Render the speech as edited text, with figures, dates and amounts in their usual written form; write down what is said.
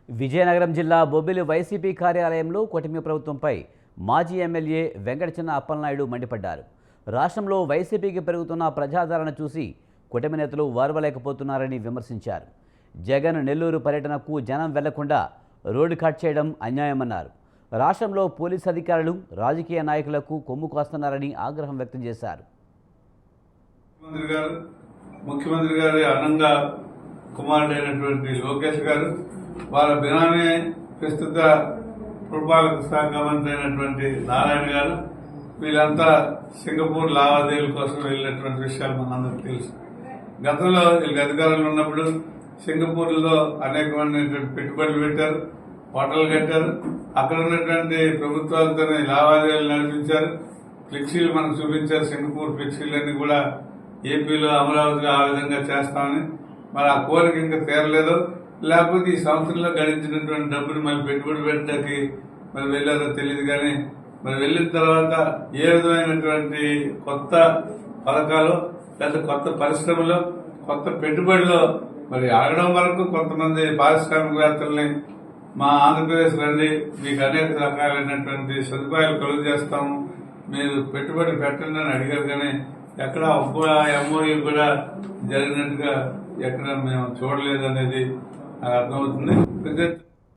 విజయనగరం జిల్లా బొబ్బిలి వైసీపీ కార్యాలయంలో కూటమి ప్రభుత్వంపై మాజీ ఎమ్మెల్యే వెంకటచిన అప్పలనాయుడు మండిపడ్డారు. రాష్ట్రంలో వైసీపీకి పెరుగుతున్న ప్రజాదరణ చూసి కూటమి నేతలు వారవలేకపోతున్నారని విమర్శించారు. జగన్ నెల్లూరు పర్యటనకు జనం వెళ్లకుండా రోడ్డు కట్ చేయడం అన్యాయమన్నారు. రాష్ట్రంలో పోలీసు అధికారులు రాజకీయ నాయకులకు కొమ్ము కాస్తున్నారని ఆగ్రహం వ్యక్తం చేశారు. ముఖ్యమంత్రి గారి అనంగా కుమారుడైనటువంటి లోకేష్ గారు, వాళ్ళ బినామీ ప్రస్తుత పురపాలక శాఖ మంత్రి అయినటువంటి నారాయణ గారు, వీళ్ళంతా సింగపూర్ లావాదేవీల కోసం వెళ్ళినటువంటి విషయాలు మనందరికీ తెలుసు. గతంలో వీళ్ళకి అధికారంలో ఉన్నప్పుడు సింగపూర్లో అనేకమైనటువంటి పెట్టుబడులు పెట్టారు, హోటళ్లు కట్టారు. అక్కడ ఉన్నటువంటి ప్రభుత్వాలతోనే లావాదేవీలు నడిపించారు. ఫ్లెక్సీలు మనకు చూపించారు. సింగపూర్ ఫ్లెక్సీలన్నీ కూడా ఏపీలో అమరావతిలో ఆ విధంగా చేస్తామని. మరి ఆ కోరిక ఇంకా తీరలేదు. లేకపోతే ఈ సంవత్సరంలో గడించినటువంటి డబ్బులు మళ్ళీ పెట్టుబడి పెట్టడానికి మరి వెళ్ళారో తెలియదు. కానీ మరి వెళ్ళిన తర్వాత ఏ విధమైనటువంటి కొత్త పథకాలు లేదా కొత్త పరిశ్రమలు, కొత్త పెట్టుబడులు మరి ఆగడం వరకు కొంతమంది పారిశ్రామికవేత్తల్ని మా ఆంధ్రప్రదేశ్ రండి, మీకు అనేక రకాలైనటువంటి సదుపాయాలు కలుగు చేస్తాము, మీరు పెట్టుబడి పెట్టండి అని అడిగారు. కానీ ఎక్కడ ఒక్క ఎంఓయూ కూడా జరిగినట్టుగా ఎక్కడ మేము చూడలేదు అనేది నాకు అర్థమవుతుంది.